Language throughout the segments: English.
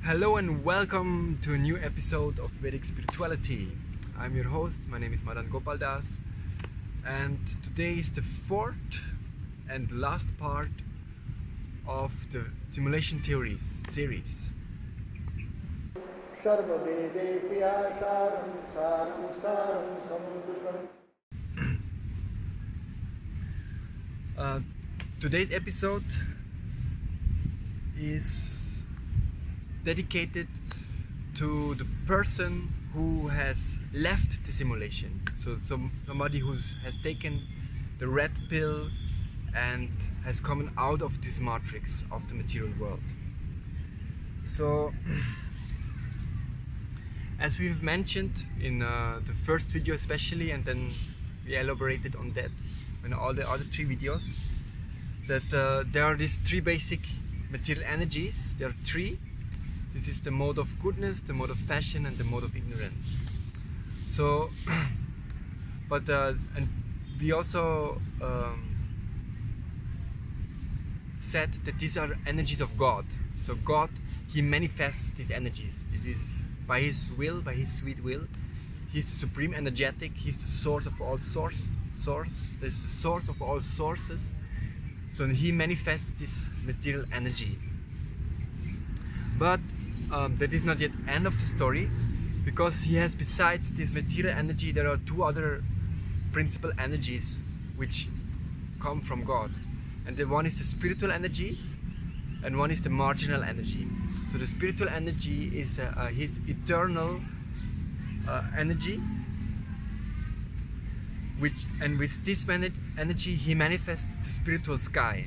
Hello and welcome to a new episode of Vedic Spirituality. I'm your host, my name is Madan Gopaldas, and today is the fourth and last part of the simulation theories series. Today's episode is dedicated to the person who has left the simulation. So somebody who has taken the red pill and has come out of this matrix of the material world. So as we've mentioned in the first video especially, and then we elaborated on that in all the other three videos, that there are these three basic material energies. There are three. This is the mode of goodness, the mode of passion, and the mode of ignorance. So, and we also said that these are energies of God. So God, He manifests these energies. It is by His will, by His sweet will. He's the supreme energetic. He's the source of all source. There's the source of all sources. So He manifests this material energy. But that is not yet end of the story, because He has, besides this material energy, there are two other principal energies which come from God, and the one is the spiritual energies and one is the marginal energy. So the spiritual energy is His eternal energy, and with this energy He manifests the spiritual sky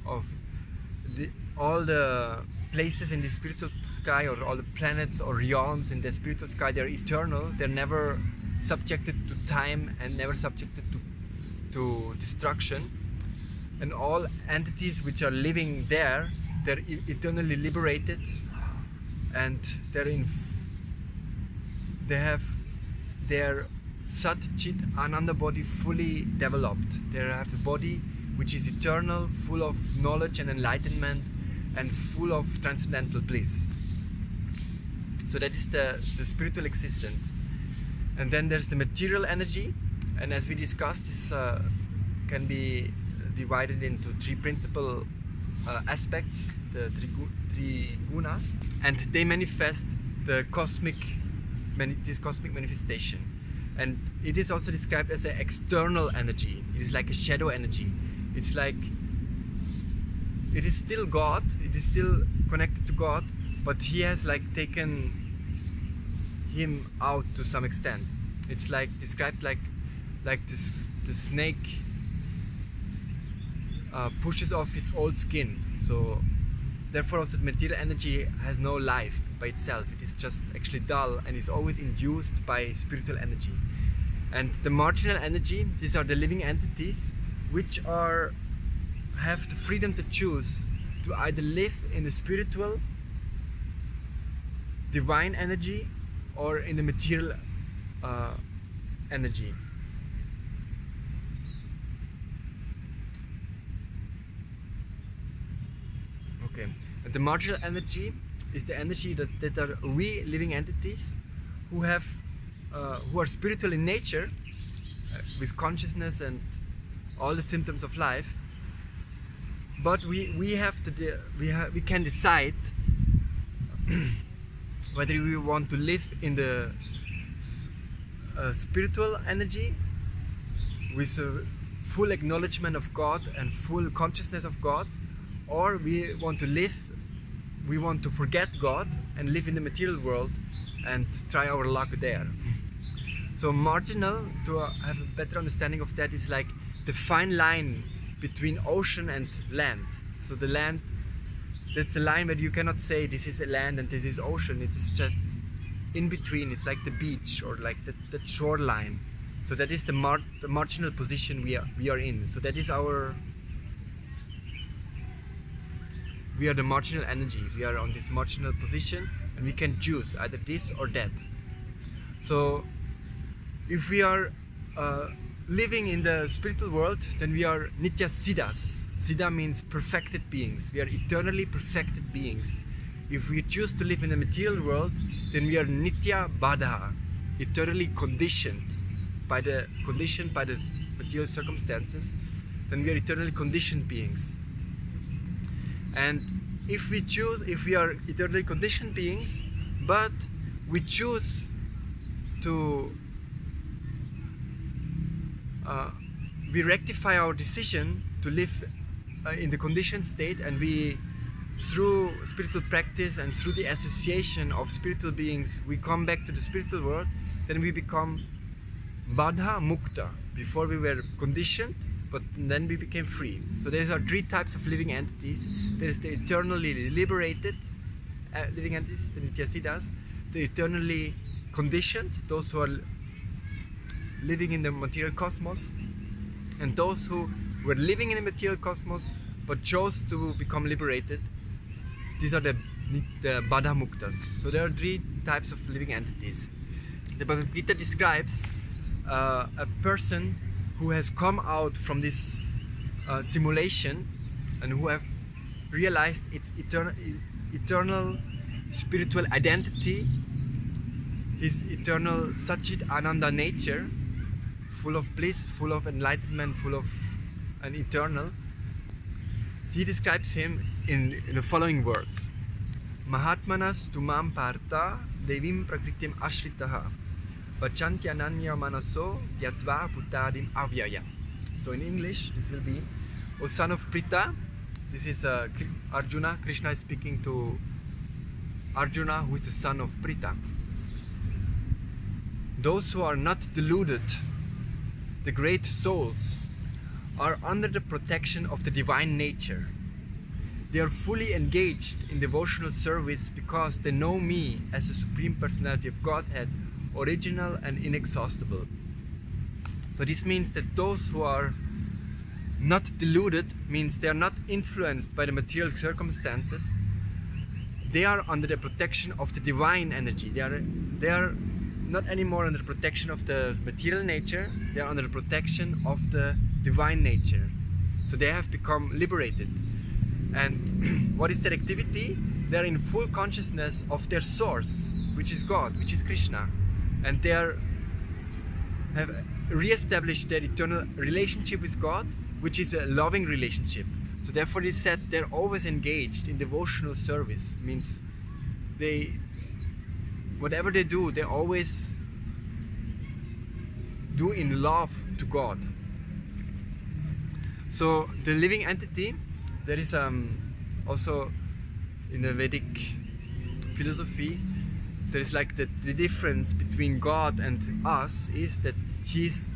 of all the places in the spiritual sky, or all the planets or realms in the spiritual sky. They're eternal. They're never subjected to time and never subjected to destruction. And all entities which are living there, they're eternally liberated, and they have their Sat Chit Ananda body fully developed. They have a body which is eternal, full of knowledge and enlightenment, and full of transcendental bliss. So that is the spiritual existence. And then there's the material energy, and as we discussed, this can be divided into three principal aspects, the three gunas, and they manifest this cosmic manifestation. And it is also described as an external energy. It is like a shadow energy. It's like, it is still God, it is still connected to God, but He has like taken Him out to some extent. It's like described like the snake pushes off its old skin. So therefore also the material energy has no life by itself. It is just actually dull, and is always induced by spiritual energy. And the marginal energy, these are the living entities which have the freedom to choose to either live in the spiritual divine energy or in the material energy. Okay, and the marginal energy is the energy that are we living entities who are spiritual in nature, with consciousness and all the symptoms of life. But we can decide whether we want to live in the spiritual energy with a full acknowledgement of God and full consciousness of God, or we want to forget God and live in the material world and try our luck there. So marginal, to have a better understanding of that, is like the fine line between ocean and land. So the land, that's the line where you cannot say this is a land and this is ocean. It is just in between. It's like the beach, or like the shoreline. So that is the marginal position we are in. So that is we are the marginal energy. We are on this marginal position, and we can choose either this or that. So if we are living in the spiritual world, then we are Nitya Siddhas. Siddha means perfected beings. We are eternally perfected beings. If we choose to live in the material world, then we are nitya baddha, eternally conditioned by the material circumstances. Then we are eternally conditioned beings. And if we are eternally conditioned beings, but we choose to we rectify our decision to live in the conditioned state, and we, through spiritual practice and through the association of spiritual beings, we come back to the spiritual world, then we become baddha mukta. Before we were conditioned, but then we became free. So there are three types of living entities. There is the eternally liberated living entities, the Nityasiddhas, the eternally conditioned, those who are living in the material cosmos, and those who were living in the material cosmos but chose to become liberated. These are the Baddha Muktas. So there are three types of living entities. The Bhagavad Gita describes a person who has come out from this simulation and who have realized its eternal spiritual identity, his eternal Satchit Ananda nature, full of bliss, full of enlightenment, full of an eternal. He describes him in the following words: Mahatmanas tumam partha devim prakritim ashritaha vachantyananya manaso yatva putadim avyaya. So in English this will be, O son of Pritha, this is Arjuna. Krishna is speaking to Arjuna, who is the son of Pritha. Those who are not deluded, the great souls, are under the protection of the divine nature. They are fully engaged in devotional service because they know me as the Supreme Personality of Godhead, original and inexhaustible. So this means that those who are not deluded means they are not influenced by the material circumstances. They are under the protection of the divine energy. They are not anymore under the protection of the material nature. They are under the protection of the divine nature. So they have become liberated. And what is their activity? They are in full consciousness of their source, which is God, which is Krishna. And they have re-established their eternal relationship with God, which is a loving relationship. So therefore it is said they're always engaged in devotional service. Means whatever they do, they always do in love to God. So the living entity, there is also in the Vedic philosophy, there is like the difference between God and us is that He's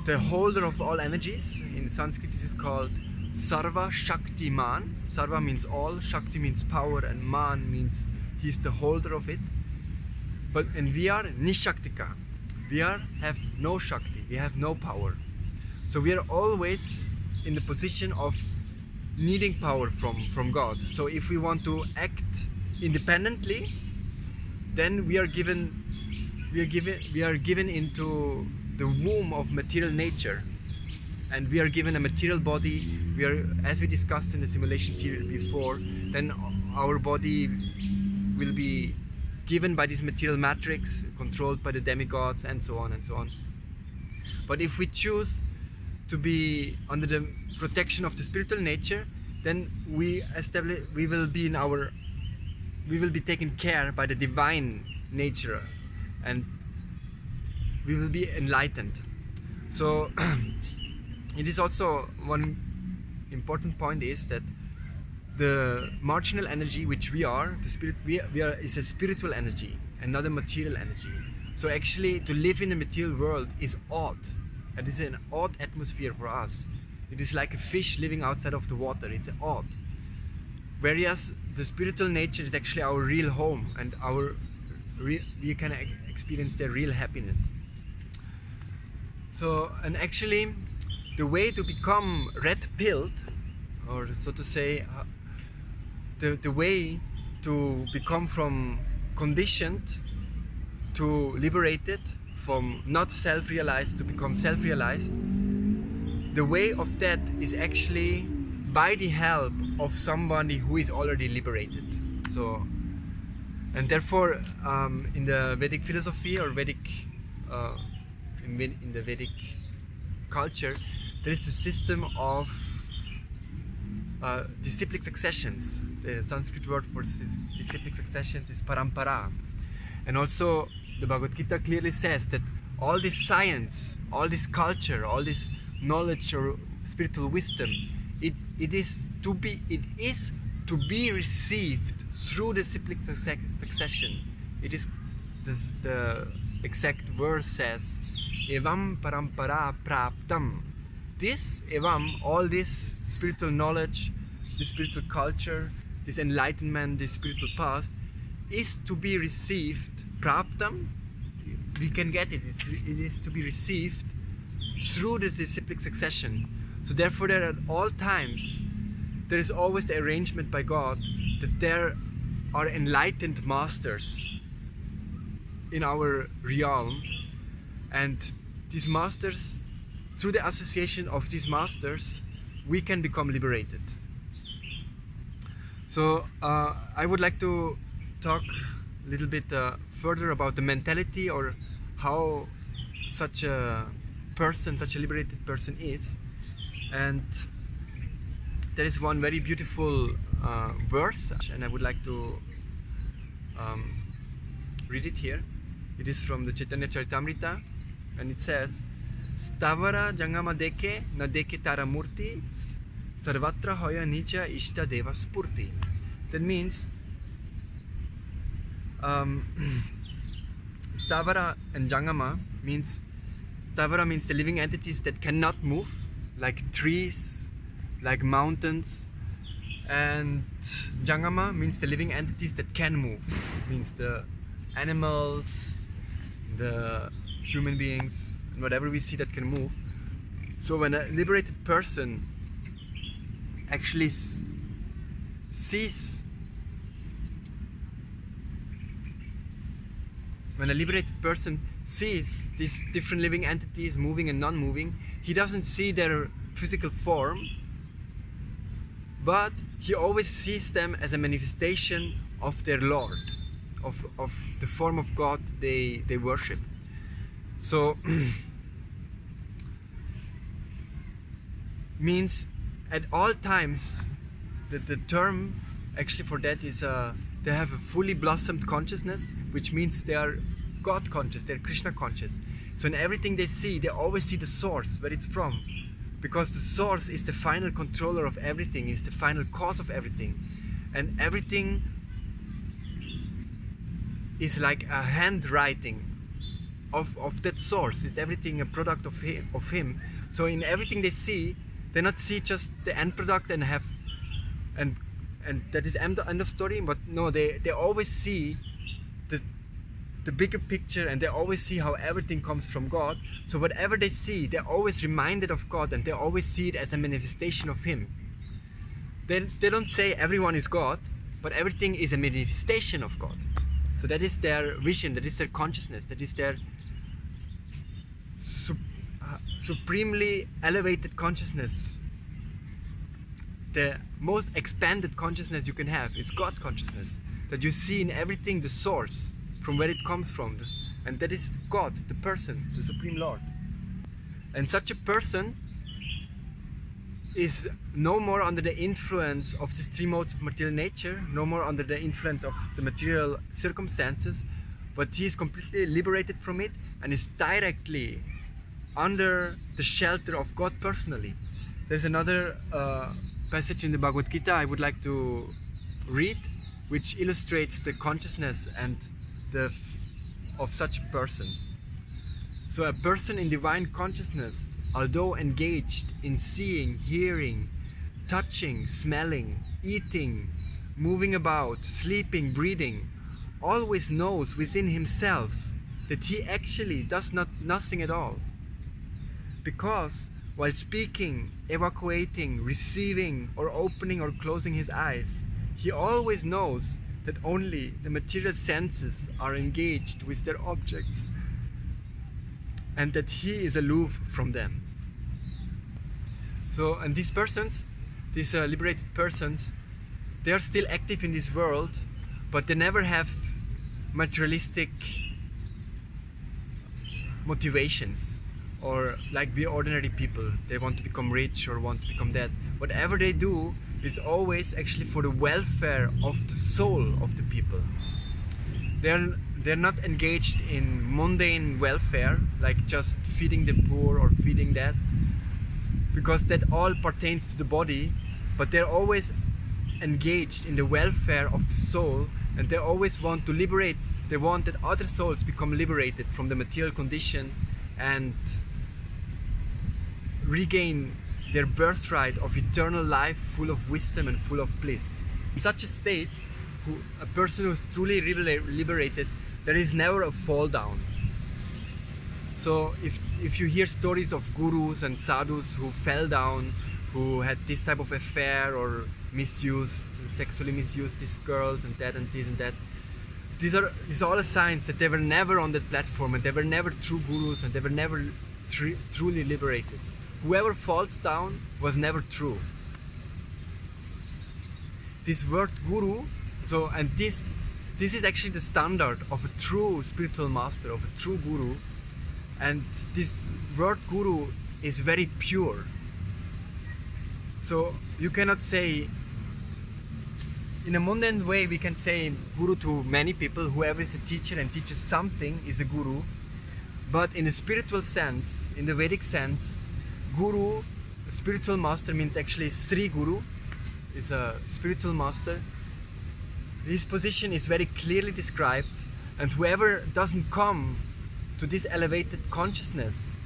the holder of all energies. In Sanskrit this is called Sarva Shakti Man. Sarva means all, Shakti means power, and Man means He's the holder of it. And we are Nishaktika. We have no Shakti, we have no power. So we are always in the position of needing power from God. So if we want to act independently, then we are given into the womb of material nature, and we are given a material body. We are, as we discussed in the simulation theory before, then our body will be given by this material matrix, controlled by the demigods, and so on and so on. But if we choose to be under the protection of the spiritual nature, then we will be taken care by the divine nature, and we will be enlightened. So it is also one important point is that the marginal energy which we are, the spirit, we are is a spiritual energy and not a material energy. So actually to live in the material world is odd. It is an odd atmosphere for us. It is like a fish living outside of the water. It's odd. Whereas the spiritual nature is actually our real home, and we can experience the real happiness. So, and actually the way to become red-pilled, or so to say, the way to become from conditioned to liberated, from not self-realized to become self-realized, the way of that is actually by the help of somebody who is already liberated. So, and therefore, in the Vedic philosophy or Vedic, in the Vedic culture, there is a system of disciplic successions. The Sanskrit word for disciplic successions is parampara. And also the Bhagavad Gita clearly says that all this science, all this culture, all this knowledge or spiritual wisdom, it is to be received through the disciplic succession. It is the exact verse says, evam parampara praptam. This evam, all this spiritual knowledge, this spiritual culture, this enlightenment, this spiritual path, is to be received. Praptam, we can get it. It is to be received through this disciplic succession. So therefore, there at all times, there is always the arrangement by God that there are enlightened masters in our realm, and these masters, through the association of these masters, we can become liberated. So I would like to talk a little bit further about the mentality, or how such a person, such a liberated person is. And there is one very beautiful verse, and I would like to read it here. It is from the Chaitanya Charitamrita, and it says, Stavara jangama deke na deke tara murti sarvatra hoya nicha ishta deva spurti. That means Stavara and Jangama means, Stavara means the living entities that cannot move, like trees, like mountains, and Jangama means the living entities that can move, means the animals, the human beings, and whatever we see that can move. So when a liberated person actually sees, when a liberated person sees these different living entities moving and non-moving, he doesn't see their physical form, but he always sees them as a manifestation of their Lord, of the form of God they worship. So means at all times, the term actually for that is they have a fully blossomed consciousness, which means they are God conscious, they're Krishna conscious. So in everything they see, they always see the source, where it's from, because the source is the final controller of everything, is the final cause of everything, and everything is like a handwriting of that source. Is everything a product of him? So in everything they see, they not see just the end product and have and that is end of story, but no, they always see the bigger picture, and they always see how everything comes from God. So whatever they see, they're always reminded of God, and they always see it as a manifestation of Him. They don't say everyone is God, but everything is a manifestation of God. So that is their vision, that is their consciousness, that is their supremely elevated consciousness. The most expanded consciousness you can have is God consciousness, that you see in everything the source, from where it comes from, and that is God, the person, the Supreme Lord. And such a person is no more under the influence of these three modes of material nature, no more under the influence of the material circumstances, but he is completely liberated from it and is directly under the shelter of God personally. There's another passage in the Bhagavad Gita I would like to read, which illustrates the consciousness and of such a person. So a person in divine consciousness, although engaged in seeing, hearing, touching, smelling, eating, moving about, sleeping, breathing, always knows within himself that he actually does nothing at all. Because while speaking, evacuating, receiving, or opening or closing his eyes, he always knows that only the material senses are engaged with their objects, and that he is aloof from them. So, and these persons, these liberated persons, they are still active in this world, but they never have materialistic motivations, or like we ordinary people, they want to become rich or want to become that. Whatever they do is always actually for the welfare of the soul of the people. They're not engaged in mundane welfare, like just feeding the poor or feeding that, because that all pertains to the body, but they're always engaged in the welfare of the soul, and they always want to liberate. They want that other souls become liberated from the material condition and regain their birthright of eternal life, full of wisdom and full of bliss. In such a state, a person who is truly liberated, there is never a fall down. So if you hear stories of gurus and sadhus who fell down, who had this type of affair or sexually misused these girls and that and this and that, these are all signs that they were never on that platform, and they were never true gurus, and they were never truly liberated. Whoever falls down was never true. This word guru, and this is actually the standard of a true spiritual master, of a true guru, and this word guru is very pure. So you cannot say, in a mundane way we can say guru to many people, whoever is a teacher and teaches something is a guru, but in the spiritual sense, in the Vedic sense, guru, spiritual master, means actually Sri Guru is a spiritual master. His position is very clearly described, and whoever doesn't come to this elevated consciousness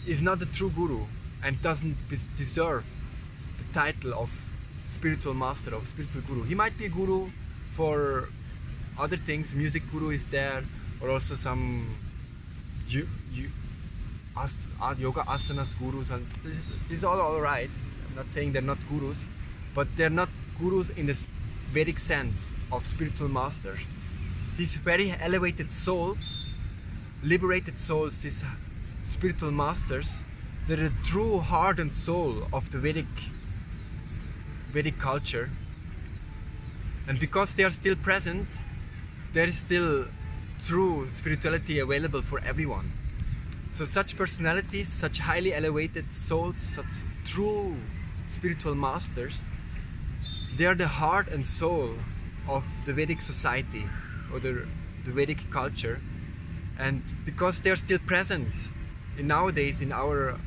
is not a true guru and doesn't deserve the title of spiritual master, of spiritual guru. He might be a guru for other things. Music guru is there, or also some yoga asanas gurus, and this is all right. I'm not saying they're not gurus, but they're not gurus in the Vedic sense of spiritual master. These very elevated souls, liberated souls, these spiritual masters, they're the true heart and soul of the Vedic culture, and because they are still present, there is still true spirituality available for everyone. So such personalities, such highly elevated souls, such true spiritual masters, they are the heart and soul of the Vedic society or the Vedic culture. And because they are still present nowadays in our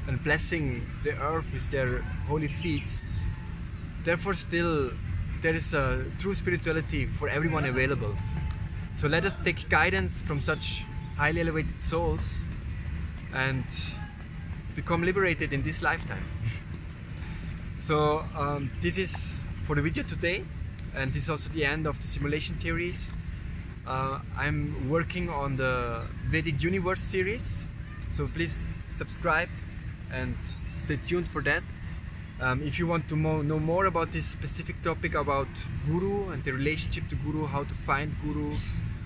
and blessing the earth with their holy feet, therefore still there is a true spirituality for everyone available. So let us take guidance from such highly elevated souls and become liberated in this lifetime. So this is for the video today, and this is also the end of the simulation theories. I'm working on the Vedic Universe series, so please subscribe and stay tuned for that. If you want to know more about this specific topic about Guru and the relationship to Guru, how to find Guru,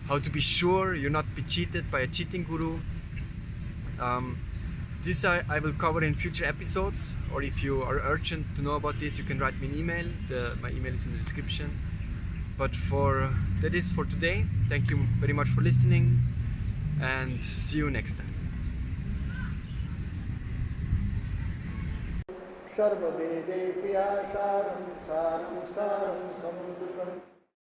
how to be sure you're not be cheated by a cheating Guru, this I will cover in future episodes. Or if you are urgent to know about this, you can write me an email. My email is in the description. But that is for today. Thank you very much for listening, and see you next time. Sarva Vedetyā saram saram saram samudukam